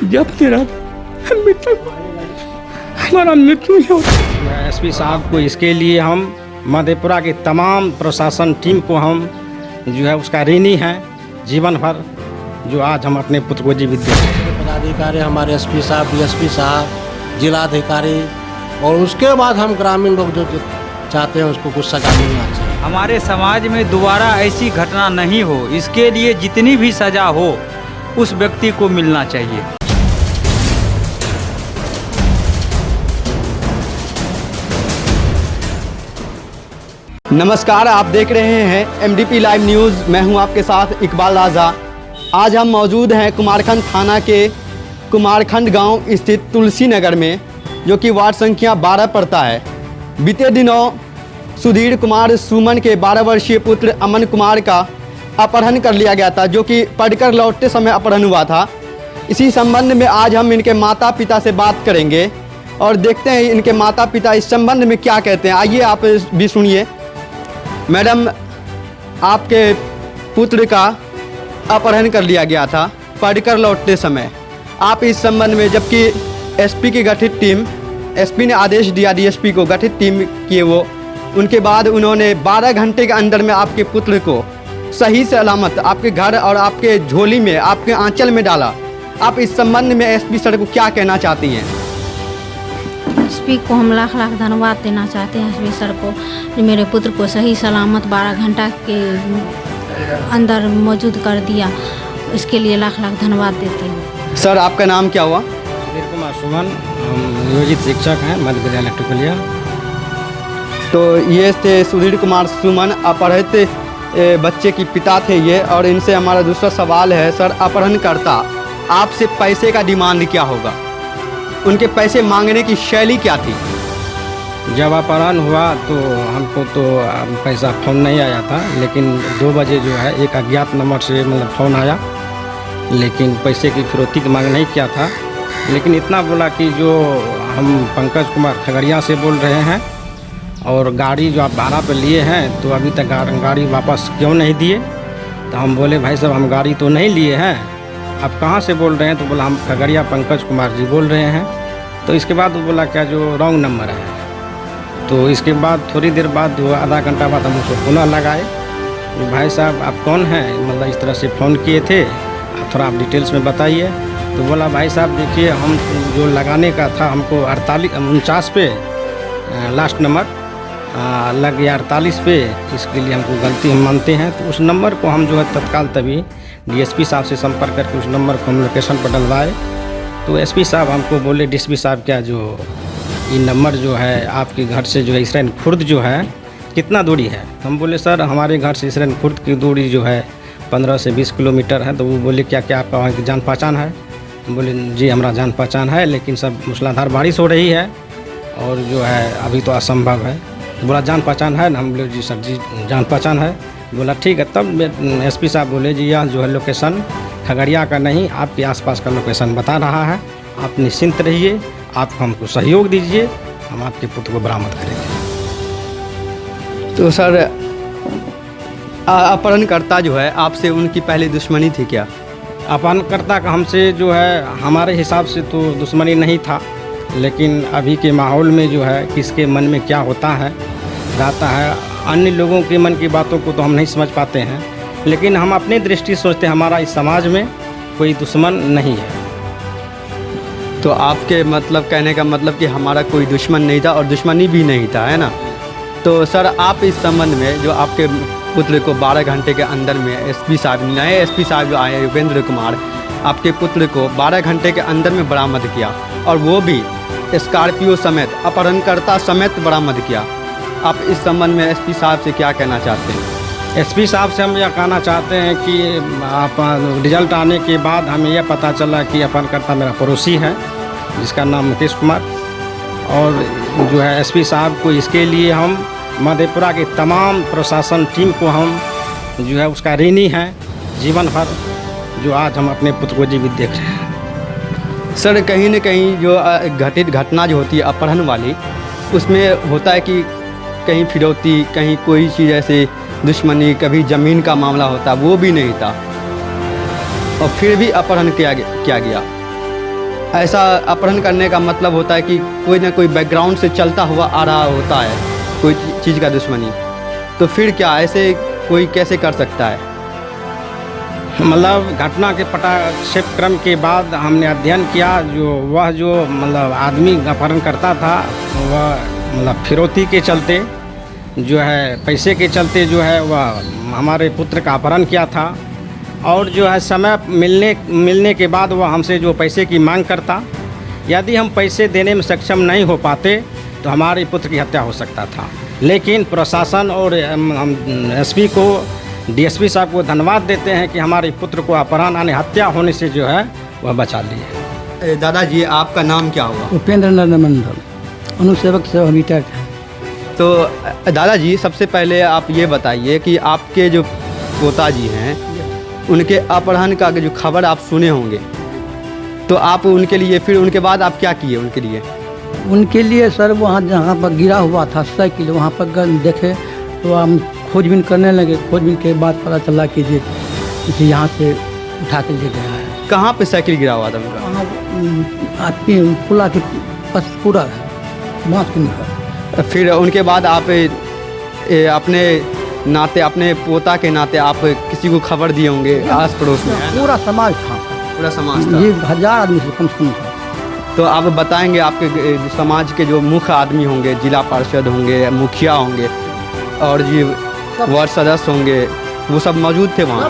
जब तेरा मित्र हमारा मृत्यु ही होता। एसपी साहब को इसके लिए हम मधेपुरा की तमाम प्रशासन टीम को हम जो है उसका ऋणी हैं जीवन भर, जो आज हम अपने पुत्र को जीवित देते हैं। पदाधिकारी हमारे एसपी साहब, डीएसपी साहब, जिलाधिकारी, और उसके बाद हम ग्रामीण लोग जो चाहते हैं उसको कुछ सजा मिलना चाहिए। हमारे समाज में दोबारा ऐसी घटना नहीं हो, इसके लिए जितनी भी सजा हो उस व्यक्ति को मिलना चाहिए। नमस्कार, आप देख रहे हैं एमडीपी लाइव न्यूज़। मैं हूं आपके साथ इकबाल राजा। आज हम मौजूद हैं कुमारखंड थाना के कुमारखंड गांव स्थित तुलसी नगर में, जो कि वार्ड संख्या 12 पड़ता है। बीते दिनों सुधीर कुमार सुमन के 12 वर्षीय पुत्र अमन कुमार का अपहरण कर लिया गया था, जो कि पढ़कर लौटते समय अपहरण हुआ था। इसी संबंध में आज हम इनके माता पिता से बात करेंगे और देखते हैं इनके माता पिता इस संबंध में क्या कहते हैं। आइए आप भी सुनिए। मैडम, आपके पुत्र का अपहरण कर लिया गया था पढ़कर लौटते समय। आप इस संबंध में, जबकि एसपी की गठित टीम, एसपी ने आदेश दिया डीएसपी को, गठित टीम किए वो, उनके बाद उन्होंने 12 घंटे के अंदर में आपके पुत्र को सही सलामत आपके घर और आपके झोली में, आपके आंचल में डाला। आप इस संबंध में एसपी सर को क्या कहना चाहती हैं? एसपी को हम लाख लाख धन्यवाद देना चाहते हैं एसपी सर को, जो मेरे पुत्र को सही सलामत 12 घंटा के अंदर मौजूद कर दिया। इसके लिए लाख लाख धन्यवाद देती हूँ। सर, आपका नाम क्या हुआ? सुधीर कुमार सुमन, हम नियोजित शिक्षक हैं मध्य विद्यालय टुकलिया। तो ये थे सुधीर कुमार सुमन, अपहरित बच्चे की पिता थे ये। और इनसे हमारा दूसरा सवाल है, सर, अपहरणकर्ता आपसे पैसे का डिमांड क्या होगा? उनके पैसे मांगने की शैली क्या थी? जब अपहरण हुआ तो हमको तो पैसा फ़ोन नहीं आया था, लेकिन 2 बजे जो है एक अज्ञात नंबर से फ़ोन आया, लेकिन पैसे की फिरौती की मांग नहीं किया था। लेकिन इतना बोला कि जो हम पंकज कुमार खगड़िया से बोल रहे हैं और गाड़ी जो आप भाड़ा पे लिए हैं तो अभी तक गाड़ी वापस क्यों नहीं दिए। तो हम बोले भाई साहब, हम गाड़ी तो नहीं लिए हैं, आप कहाँ से बोल रहे हैं? तो बोला हम खगड़िया पंकज कुमार जी बोल रहे हैं। तो इसके बाद वो बोला क्या जो रॉन्ग नंबर है। तो इसके बाद थोड़ी देर बाद, आधा घंटा बाद हम उसको पुनः लगाए, भाई साहब आप कौन हैं, मतलब इस तरह से फ़ोन किए थे, थोड़ा आप डिटेल्स में बताइए। तो बोला भाई साहब देखिए, हम जो लगाने का था हमको 49 पे लास्ट नंबर लग गया 48 पे, इसके लिए हमको गलती हम मानते हैं। तो उस नंबर को हम जो है तत्काल तभी डीएसपी साहब से संपर्क करके उस नंबर को हम लोकेशन पर डलवाए। तो एसपी साहब हमको बोले, डीएसपी साहब क्या जो ये नंबर जो है आपके घर से जो है इसरैन खुर्द जो है कितना दूरी है? हम बोले सर हमारे घर से इसरैन खुर्द की दूरी जो है 15 से 20 किलोमीटर है। तो वो बोले क्या क्या आपका वहाँ की जान पहचान है? हम बोले जी हमारा जान पहचान है, लेकिन सब मूसलाधार बारिश हो रही है और जो है अभी तो असंभव है। तो बोला जान पहचान है ना? हम बोले जी सर जी जान पहचान है। बोला ठीक है। तब एसपी साहब बोले जी यह जो है लोकेशन खगड़िया का नहीं, आपके आसपास का लोकेशन बता रहा है, आप निश्चिंत रहिए, आप हमको सहयोग दीजिए, हम आपके पुत्र को बरामद करेंगे। तो सर, अपहरणकर्ता जो है आपसे उनकी पहले दुश्मनी थी क्या? अपहरणकर्ता का हमसे जो है हमारे हिसाब से तो दुश्मनी नहीं था, लेकिन अभी के माहौल में जो है किसके मन में क्या होता है रहता है, अन्य लोगों के मन की बातों को तो हम नहीं समझ पाते हैं, लेकिन हम अपनी दृष्टि सोचते हैं हमारा इस समाज में कोई दुश्मन नहीं है। तो आपके मतलब कहने का मतलब कि हमारा कोई दुश्मन नहीं था और दुश्मनी भी नहीं था, है ना? तो सर, आप इस संबंध में जो आपके पुत्र को 12 घंटे के अंदर में एसपी साहब, नए एसपी साहब जो आए योगेंद्र कुमार, आपके पुत्र को 12 घंटे के अंदर में बरामद किया, और वो भी स्कॉर्पियो समेत, अपहरणकर्ता समेत बरामद किया। आप इस संबंध में एसपी साहब से क्या कहना चाहते हैं? एसपी साहब से हम यह कहना चाहते हैं कि आप रिजल्ट आने के बाद हमें यह पता चला कि अपहरणकर्ता मेरा पड़ोसी है जिसका नाम मुकेश कुमार, और जो है एसपी साहब को इसके लिए हम मधेपुरा की तमाम प्रशासन टीम को हम जो है उसका ऋणी हैं जीवन भर, जो आज हम अपने पुत्र को जीवित देख रहे हैं। सर, कहीं न कहीं जो घटित घटना जो होती है अपहरण वाली, उसमें होता है कि कहीं फिरौती, कहीं कोई चीज़ ऐसे दुश्मनी, कभी ज़मीन का मामला होता, वो भी नहीं था और फिर भी अपहरण किया गया। ऐसा अपहरण करने का मतलब होता है कि कोई ना कोई बैकग्राउंड से चलता हुआ आ रहा होता है कोई चीज़ का दुश्मनी, तो फिर क्या ऐसे कोई कैसे कर सकता है? मतलब घटना के पटाक्षेप क्रम के बाद हमने अध्ययन किया, जो मतलब आदमी अपहरण करता था वह मतलब फिरौती के चलते जो है, पैसे के चलते जो है वह हमारे पुत्र का अपहरण किया था। और जो है समय मिलने के बाद वह हमसे जो पैसे की मांग करता, यदि हम पैसे देने में सक्षम नहीं हो पाते तो हमारे पुत्र की हत्या हो सकता था। लेकिन प्रशासन और हम एसपी को, डीएसपी साहब को धन्यवाद देते हैं कि हमारे पुत्र को अपहरण यानी हत्या होने से जो है वह बचा लिए। दादाजी आपका नाम क्या हुआ? उपेंद्र नंदन मंडल, अनुसेवक से रिटायर्ड है। तो दादाजी सबसे पहले आप ये बताइए कि आपके जो पोताजी हैं उनके अपहरण का जो खबर आप सुने होंगे, तो आप उनके लिए फिर उनके बाद आप क्या किए उनके लिए? उनके लिए सर वहाँ जहाँ पर गिरा हुआ था साइकिल, वहाँ पर देखे तो हम खोजबीन करने लगे। खोजबीन के बाद पता चला कि ये यहाँ से उठा के ले गया है। कहाँ पे साइकिल गिरा हुआ था उनका? वहाँ पुला के पास पूरा है बाँस के निकल। फिर उनके बाद आप अपने नाते, अपने पोता के नाते आप किसी को खबर दिए होंगे आस पड़ोस में? पूरा समाज था, पूरा समाज था। ये 1000 आदमी से कम था। तो आप बताएंगे आपके समाज के जो मुख्य आदमी होंगे, जिला पार्षद होंगे, मुखिया होंगे और जी वार्ड सदस्य होंगे, वो सब मौजूद थे वहाँ?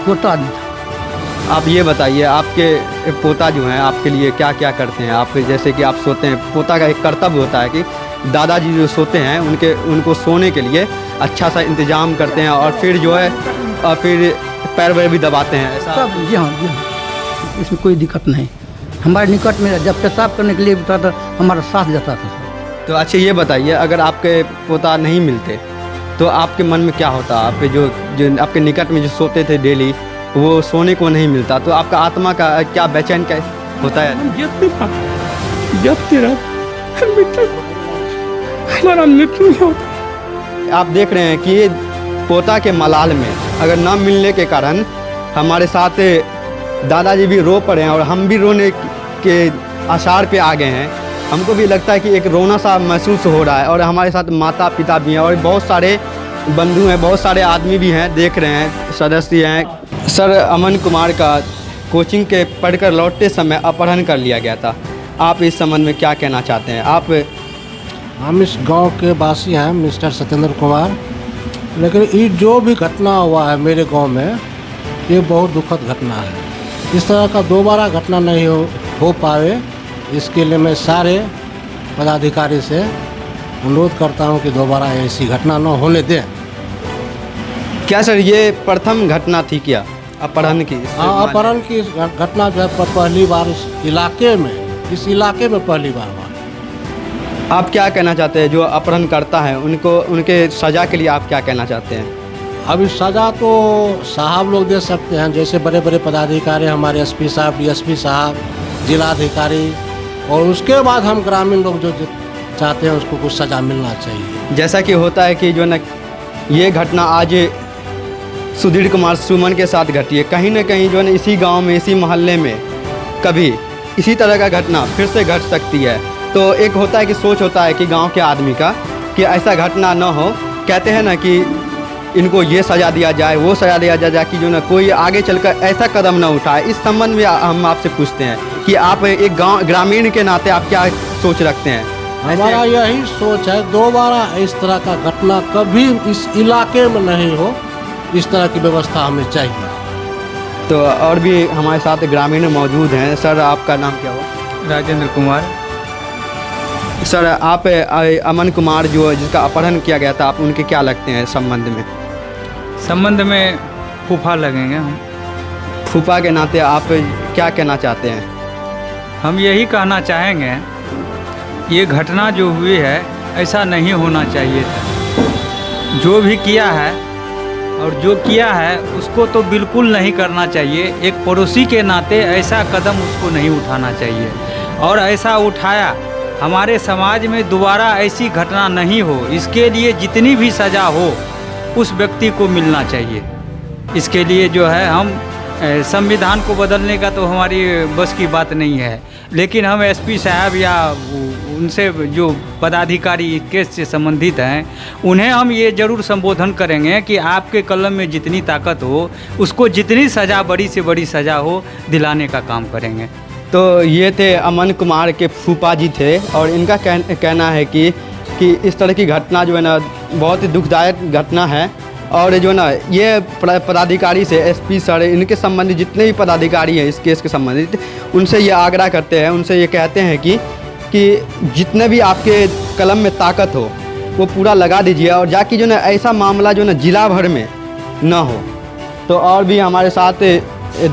पोता आदमी था। आप ये बताइए आपके पोता जो हैं आपके लिए क्या क्या करते हैं? आप जैसे कि आप सोते हैं, पोता का एक कर्तव्य होता है कि दादाजी जो सोते हैं उनको सोने के लिए अच्छा सा इंतजाम करते हैं और फिर जो है और फिर पैर वैर भी दबाते हैं, ऐसा? सब जी हाँ, इसमें कोई दिक्कत नहीं। हमारे निकट में जब पेशाब करने के लिए उठता था हमारा साथ जाता था। तो अच्छा ये बताइए, अगर आपके पोता नहीं मिलते तो आपके मन में क्या होता? आपके जो आपके निकट में जो सोते थे डेली, वो सोने को नहीं मिलता तो आपका आत्मा का क्या बेचैन क्या होता है? जब तेरा हमारा मृत्यु हो। आप देख रहे हैं कि ये पोता के मलाल में अगर न मिलने के कारण हमारे साथ दादाजी भी रो पड़े हैं और हम भी रोने के आसार पे आ गए हैं। हमको भी लगता है कि एक रोना सा महसूस हो रहा है और हमारे साथ माता पिता भी हैं और बहुत सारे बंधु हैं, बहुत सारे आदमी भी हैं, देख रहे हैं, सदस्य हैं। सर, अमन कुमार का कोचिंग के पढ़कर लौटते समय अपहरण कर लिया गया था। आप इस संबंध में क्या कहना चाहते हैं? आप हम इस गांव के वासी हैं मिस्टर सत्येंद्र कुमार, लेकिन ये जो भी घटना हुआ है मेरे गांव में, ये बहुत दुखद घटना है। इस तरह का दोबारा घटना नहीं हो पाए, इसके लिए मैं सारे पदाधिकारी से अनुरोध करता हूं कि दोबारा ऐसी घटना न होने दें। क्या सर ये प्रथम घटना थी क्या अपहरण की? हाँ, अपहरण की घटना जो है पहली बार इस इलाके में पहली बार हुआ। आप क्या कहना चाहते हैं जो अपहरण करता है उनके सज़ा के लिए आप क्या कहना चाहते हैं? अभी सज़ा तो साहब लोग दे सकते हैं, जैसे बड़े बड़े पदाधिकारी हमारे एसपी साहब, डीएसपी साहब, जिलाधिकारी, और उसके बाद हम ग्रामीण लोग जो चाहते हैं उसको कुछ सज़ा मिलना चाहिए। जैसा कि होता है कि जो न ये घटना आज सुधीर कुमार सुमन के साथ घटी है, कहीं ना कहीं जो है इसी गांव में, इसी मोहल्ले में कभी इसी तरह का घटना फिर से घट सकती है। तो एक होता है कि सोच होता है कि गांव के आदमी का कि ऐसा घटना न हो। कहते हैं ना कि इनको ये सज़ा दिया जाए, वो सज़ा दिया जाए कि जो ना कोई आगे चलकर ऐसा कदम न उठाए। इस संबंध में हम आपसे पूछते हैं कि आप एक गांव ग्रामीण के नाते आप क्या सोच रखते हैं? हमारा यही सोच है दोबारा इस तरह का घटना कभी इस इलाके में नहीं हो, इस तरह की व्यवस्था हमें चाहिए। तो और भी हमारे साथ ग्रामीण मौजूद हैं। सर, आपका नाम क्या हुआ? राजेंद्र कुमार। सर, आप अमन कुमार जो जिसका अपहरण किया गया था, आप उनके क्या लगते हैं संबंध में? फूफा लगेंगे हम। फूफा के नाते आप क्या कहना चाहते हैं? हम यही कहना चाहेंगे, ये घटना जो हुई है ऐसा नहीं होना चाहिए था। जो भी किया है और जो किया है उसको तो बिल्कुल नहीं करना चाहिए। एक पड़ोसी के नाते ऐसा कदम उसको नहीं उठाना चाहिए, और ऐसा उठाया हमारे समाज में दोबारा ऐसी घटना नहीं हो, इसके लिए जितनी भी सज़ा हो उस व्यक्ति को मिलना चाहिए। इसके लिए जो है हम संविधान को बदलने का तो हमारी बस की बात नहीं है, लेकिन हम एसपी साहब या उनसे जो पदाधिकारी इस केस से संबंधित हैं उन्हें हम ये ज़रूर संबोधन करेंगे कि आपके कलम में जितनी ताकत हो उसको जितनी सज़ा बड़ी से बड़ी सज़ा हो दिलाने का काम करेंगे। तो ये थे अमन कुमार के फूफा जी थे और इनका कहना है कि इस तरह की घटना जो है ना बहुत ही दुखदायक घटना है और जो है ना ये पदाधिकारी से एसपी सर इनके संबंधित जितने भी पदाधिकारी हैं इस केस के संबंधित उनसे ये आग्रह करते हैं, उनसे ये कहते हैं कि जितने भी आपके कलम में ताकत हो वो पूरा लगा दीजिए और जाकि जो ना ऐसा मामला जो ना जिला भर में ना हो। तो और भी हमारे साथ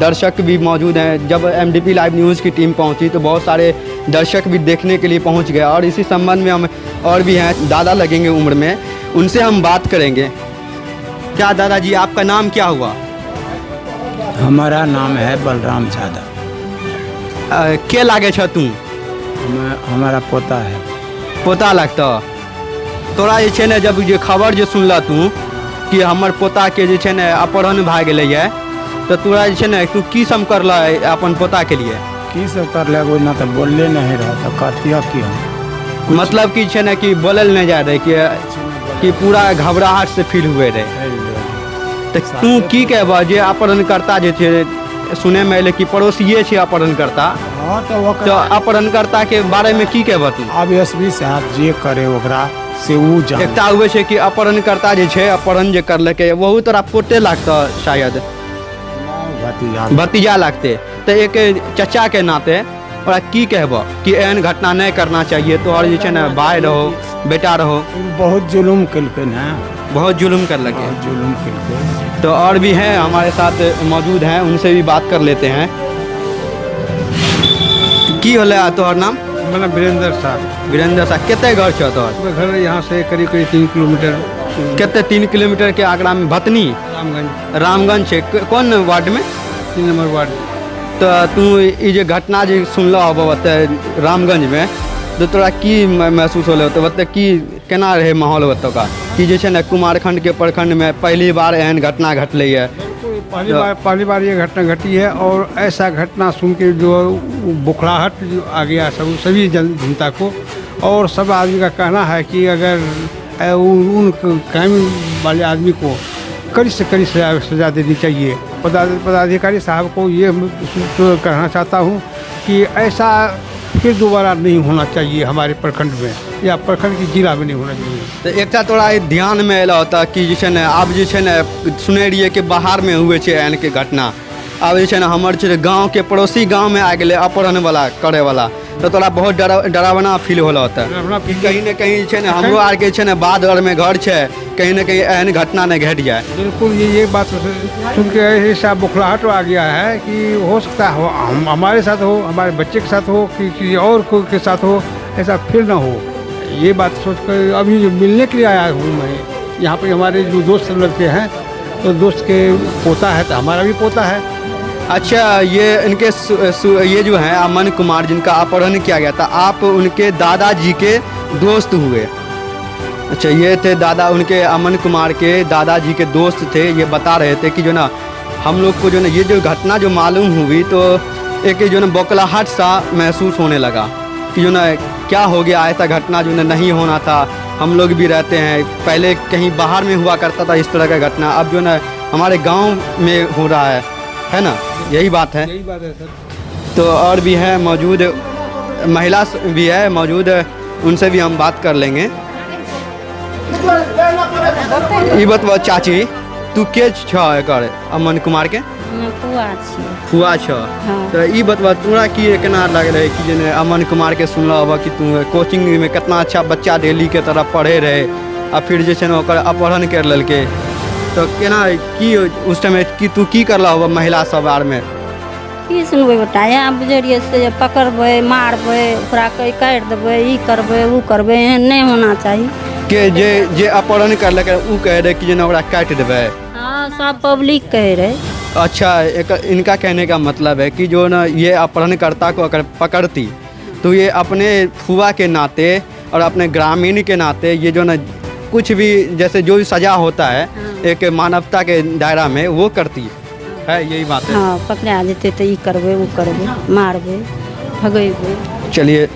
दर्शक भी मौजूद हैं। जब एमडीपी लाइव न्यूज़ की टीम पहुंची तो बहुत सारे दर्शक भी देखने के लिए पहुंच गए और इसी संबंध में हम और भी हैं दादा लगेंगे उम्र में, उनसे हम बात करेंगे। क्या दादाजी आपका नाम क्या हुआ? हमारा नाम है बलराम यादव। के लागे छ तू? हमारा पोता है। पोता लगता तोरा जे छै ने जब ये खबर जे सुनला तू कि हमर पोता के जे छै ने अपहरण भए गेलै है तो तोरा जे छै ने तू की सब करला अपन पोता के लिए? की सब कर ले ना तो बोलले नहीं रहा तो करतिया की हम मतलब कि छै ने कि बोलल नहीं जा रहे कि पूरा घबराहट से फील हुए रहे। तो तू की कहबा जे अपहरणकर्ता जे छै सुने में अयलै कि पड़ोसिए छै अपहरणकर्ता, हाँ तो अपहरणकर्ता के बारे में की कहबा तू? अब एसपी साहब जे करे ओकरा से ऊ जाने। एकटा हुए छै कि अपहरणकर्ता जे छै अपहरण जे करलकै वहू तोरा पोते लागता शायद भतीजा लगते। तो एक चचा के नाते ओकरा की कहबा कि एहन घटना नहीं करना चाहिए तो और जे छै ने भाई रहो बेटा रहो? बहुत जुलुम कलकन है, बहुत जुलुम कर लगे। जुलुम कलकन। तो और भी हैं हमारे साथ मौजूद हैं, उनसे भी बात कर लेते हैं। की होले तोहर नाम? मेरा वीरेंद्र साहब। वीरेंद्र साहब केते घर छ तोहर? घर यहाँ से करीब 3 किलोमीटर। केते 3 किलोमीटर के आंकड़ा में भतनी रामगंज है कौन वार्ड में? 3 नंबर वार्ड। तो तू ये जो घटना जो सुनल हो रामगंज में तो तोरा की महसूस होले तो बता कि केना रहे माहौल बता का कि जे छै ने कुमारखंड के प्रखंड में पहली बार एहन घटना घटलै है? पहली बार ये घटना घटी है और ऐसा घटना सुन के जो बुखलाहट जो आ गया सभी जनता को और सब आदमी का कहना है कि अगर उन क्राइम वाले आदमी को कड़ी से कड़ी सजा देनी चाहिए। पदाधिकारी साहब को ये कहना चाहता हूँ कि ऐसा फिर दोबारा नहीं होना चाहिए हमारे प्रखंड में या प्रखंड की जिला में नहीं होना चाहिए। तो एक तोरा ध्यान में अला होता कि जे छै ने आब जे छै ने सुने रहिए कि बाहर में हुए छै एहन के घटना, अब जे छै ने हमर छै गाँव के पड़ोसी गाँव में आ गए अपहरण वाला करे वाला, तो तोरा बहुत डरावना फील होला होता कहीं न कहीं छै ने हमरो आर के छै ने बाद और में घर छै कहीं न कहीं एहन घटना न घट जाए। बिल्कुल ये बात सुन के ऐसा बुखलाहट आ गया है कि हो सकता है हमारे साथ हो, हमारे बच्चे के साथ हो कि किसी और के साथ हो, ऐसा फिर ना हो। ये बात सोच कर अभी मिलने के लिए आया हूँ मैं यहाँ पे। हमारे जो दोस्त लड़के हैं तो दोस्त के पोता है तो हमारा भी पोता है। अच्छा, ये इनके ये जो है अमन कुमार जिनका अपहरण किया गया था, आप उनके दादाजी के दोस्त हुए? अच्छा, ये थे दादा उनके अमन कुमार के दादाजी के दोस्त थे। ये बता रहे थे कि जो ना हम लोग को जो ना ये जो घटना जो मालूम हुई तो एक जो ना बौखलाहट सा महसूस होने लगा कि जो ना क्या हो गया, ऐसा घटना जो ना नहीं होना था। हम लोग भी रहते हैं, पहले कहीं बाहर में हुआ करता था इस तरह का घटना, अब जो ना हमारे गाँव में हो रहा है ना? यही बात है। यही बात है सर। तो और भी है मौजूद, महिला भी है मौजूद, उनसे भी हम बात कर लेंगे। ई बतवा चाची तू के छ एकर अमन कुमार के? फुआ छ। तो ई बतवा तोरा की केना लग रहे कि जे अमन कुमार के सुनल हब कि तू कोचिंग में कितना अच्छा बच्चा डेली के तरह पढ़े रहे आ फिर जे छै ने ओकर अपहरण कर लेलके, तो केना की उस टाइम कि तू की करल हब महिला सब आर में? की सुनबै बेटा, यहाँ बुझलिए से पकड़बै मारबै ओकरा काटि देबै, ई करबै ऊ करबै, एहन नहीं होना चाहिए। के जे अपहरण करलक ऊ कहे रहे कि जे ओकरा काटि देबै? हाँ, सब पब्लिक कहे रहे। अच्छा, इनका कहने का मतलब है कि जो ना ये अपहरणकर्ता को अगर पकड़ती तो ये अपने फुआ के नाते और अपने ग्रामीण के नाते ये जो ना कुछ भी जैसे जो सज़ा होता है एक मानवता के दायरा में वो करती। है, यही बात है। हाँ पकड़ा जेते तो ई करबे वो करबे मारबे भगेबे। चलिए